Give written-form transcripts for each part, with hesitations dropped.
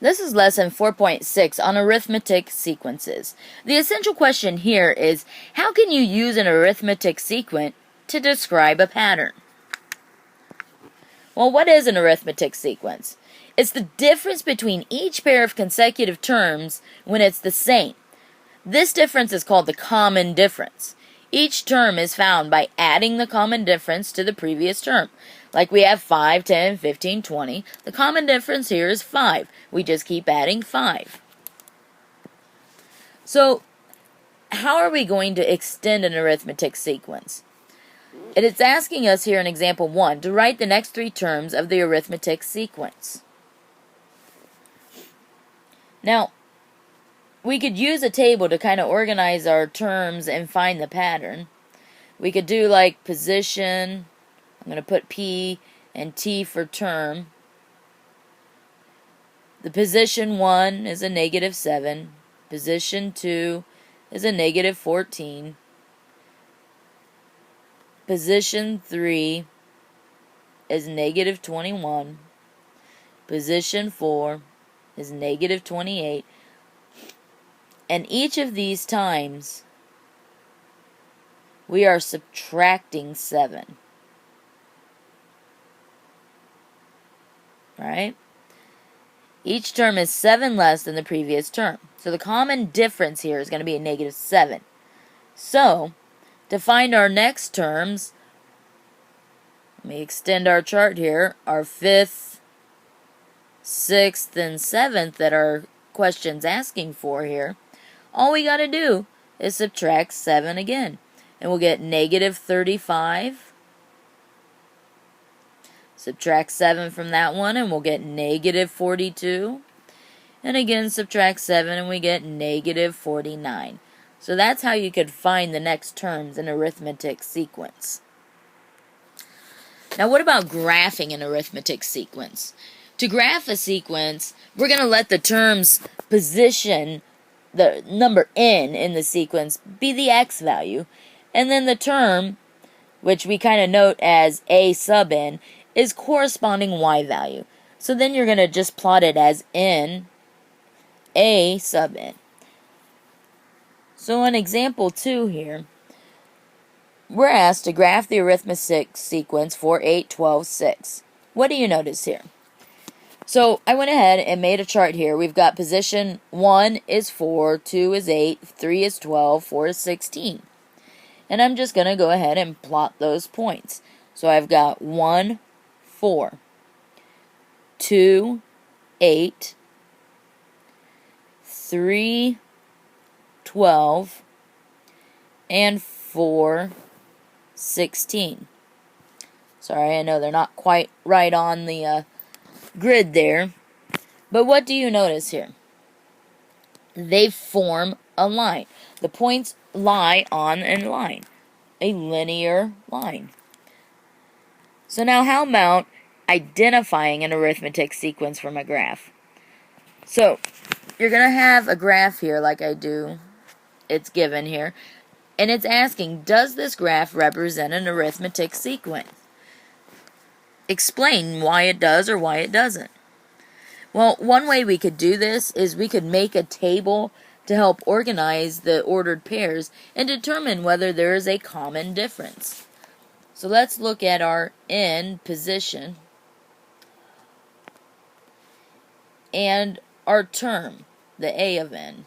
This is lesson 4.6 on arithmetic sequences. The essential question here is, how can you use an arithmetic sequence to describe a pattern? Well, what is an arithmetic sequence? It's the difference between each pair of consecutive terms when it's the same. This difference is called the common difference. Each term is found by adding the common difference to the previous term. Like we have 5, 10, 15, 20. The common difference here is 5. We just keep adding 5. So, how are we going to extend an arithmetic sequence? It is asking us here in example 1 to write the next 3 terms of the arithmetic sequence. Now, we could use a table to kind of organize our terms and find the pattern. We could do like position. I'm going to put P and T for term. The position 1 is a negative 7. Position 2 is a negative 14. Position 3 is negative 21. Position 4 is negative 28. And each of these times, we are subtracting 7. Right? Each term is 7 less than the previous term. So the common difference here is going to be a negative 7. So, to find our next terms, let me extend our chart here. Our 5th, 6th, and 7th that our question's asking for here. All we got to do is subtract 7 again. And we'll get negative 35. Subtract 7 from that one and we'll get negative 42. And again subtract 7 and we get negative 49. So that's how you could find the next terms in an arithmetic sequence. Now what about graphing an arithmetic sequence? To graph a sequence, we're going to let the terms position, the number n in the sequence, be the x value. And then the term, which we kind of note as a sub n, is corresponding y value. So then you're going to just plot it as n, a sub n. So in example 2 here, we're asked to graph the arithmetic sequence for 8, 12, 6. What do you notice here? So I went ahead and made a chart here. We've got position 1 is 4, 2 is 8, 3 is 12, 4 is 16. And I'm just going to go ahead and plot those points. So I've got 1, 4, 2, 8, 3, 12, and 4, 16. Sorry, I know they're not quite right on the grid there. But what do you notice here? They form a line. The points lie on a line, a linear line. So now how about identifying an arithmetic sequence from a graph? So you're going to have a graph here like I do. It's given here. And it's asking, does this graph represent an arithmetic sequence? Explain why it does or why it doesn't. Well, one way we could do this is we could make a table to help organize the ordered pairs and determine whether there is a common difference. So let's look at our n position and our term, the a of n.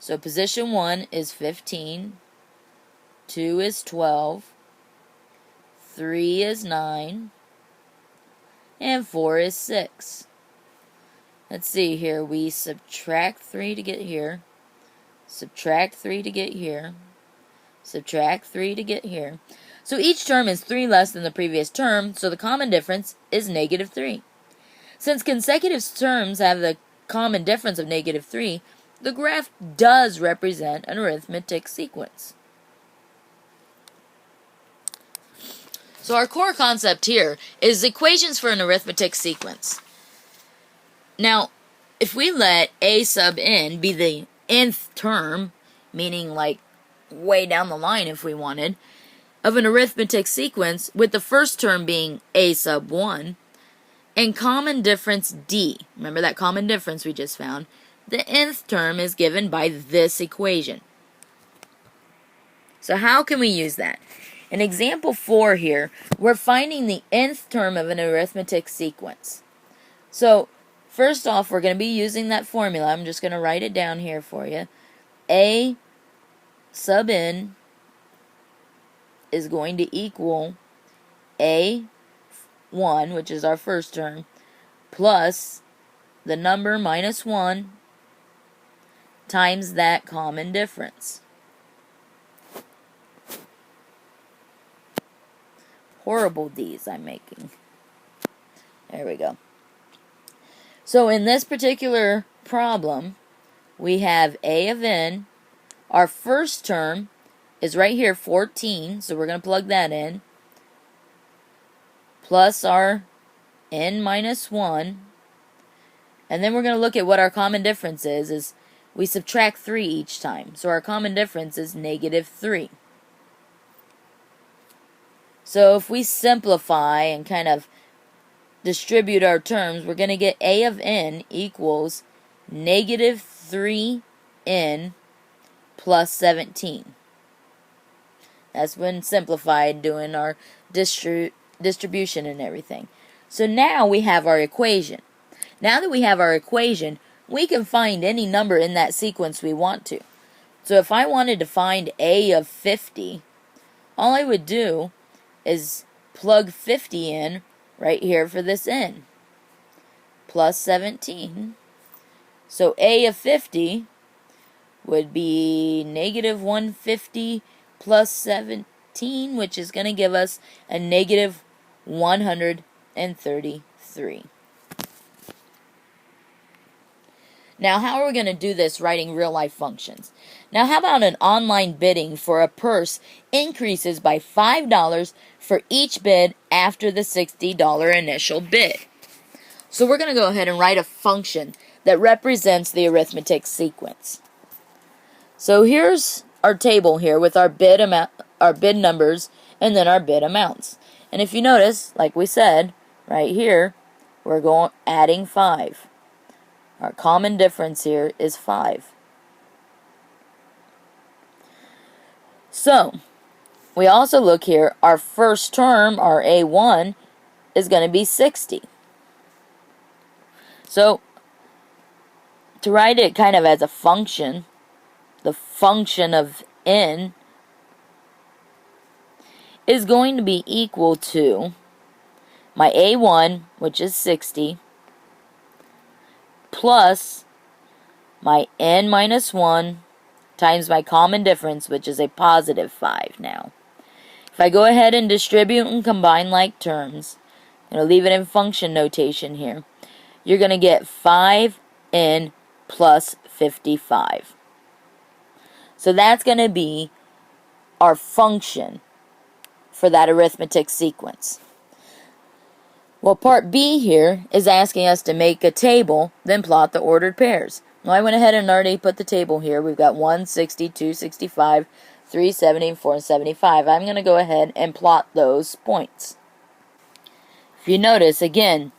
So position 1 is 15, 2 is 12, 3 is 9, and 4 is 6. Let's see here. We subtract 3 to get here, subtract 3 to get here, subtract 3 to get here. So each term is 3 less than the previous term, so the common difference is negative 3. Since consecutive terms have the common difference of negative 3, the graph does represent an arithmetic sequence. So our core concept here is equations for an arithmetic sequence. Now, if we let a sub n be the nth term, meaning like way down the line if we wanted, of an arithmetic sequence, with the first term being a sub 1, and common difference D. Remember that common difference we just found? The nth term is given by this equation. So how can we use that? In example 4 here, we're finding the nth term of an arithmetic sequence. So first off, we're going to be using that formula. I'm just going to write it down here for you. A sub n is going to equal A1, which is our first term, plus the number minus 1 times that common difference. Horrible D's I'm making. There we go. So in this particular problem, we have A of n. Our first term is right here, 14, so we're going to plug that in, plus our n minus 1. And then we're going to look at what our common difference is we subtract 3 each time. So our common difference is negative 3. So if we simplify and kind of distribute our terms, we're going to get A of n equals negative 3n plus 17. That's when simplified, doing our distribution and everything. So now we have our equation. Now that we have our equation, we can find any number in that sequence we want to. So if I wanted to find A of 50, all I would do is plug 50 in right here for this n, plus 17. So A of 50 would be negative 150 plus 17, which is going to give us a negative 133. Now, how are we going to do this writing real-life functions? Now, how about an online bidding for a purse increases by $5 for each bid after the $60 initial bid? So we're going to go ahead and write a function that represents the arithmetic sequence. So here's our table here with our bid amount, our bid numbers, and then our bid amounts. And if you notice, like we said, right here, we're adding 5. Our common difference here is 5. So, we also look here, our first term, our A1, is going to be 60. So, to write it kind of as a function, the function of n is going to be equal to my A1, which is 60, plus my n minus 1 times my common difference, which is a positive 5 now. If I go ahead and distribute and combine like terms, I'm going to leave it in function notation here, you're going to get 5n plus 55. So that's going to be our function for that arithmetic sequence. Well, part B here is asking us to make a table, then plot the ordered pairs. Well, I went ahead and already put the table here. We've got 160, 265, 370, and 475. I'm going to go ahead and plot those points. If you notice, again,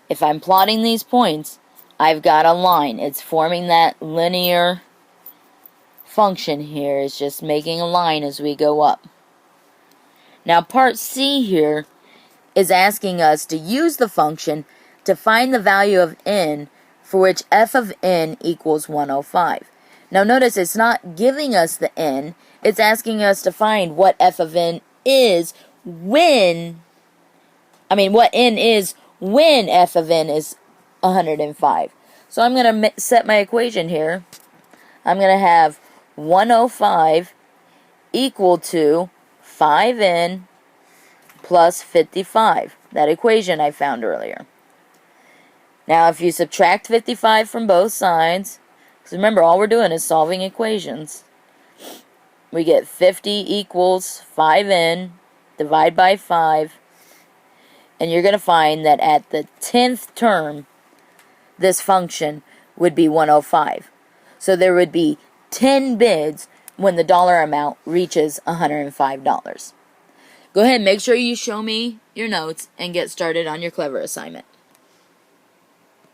if I'm plotting these points, I've got a line. It's forming that linear function here. It's just making a line as we go up. Now, part C here is asking us to use the function to find the value of n for which f of n equals 105. Now notice it's not giving us the n, it's asking us to find what f of n is when f of n is 105. So I'm going to set my equation here. I'm going to have 105 equal to 5n plus 55, that equation I found earlier. Now if you subtract 55 from both sides, because remember all we're doing is solving equations, we get 50 equals 5n, divide by 5, and you're going to find that at the 10th term, this function would be 105. So there would be 10 bids when the dollar amount reaches $105. Go ahead and make sure you show me your notes and get started on your clever assignment.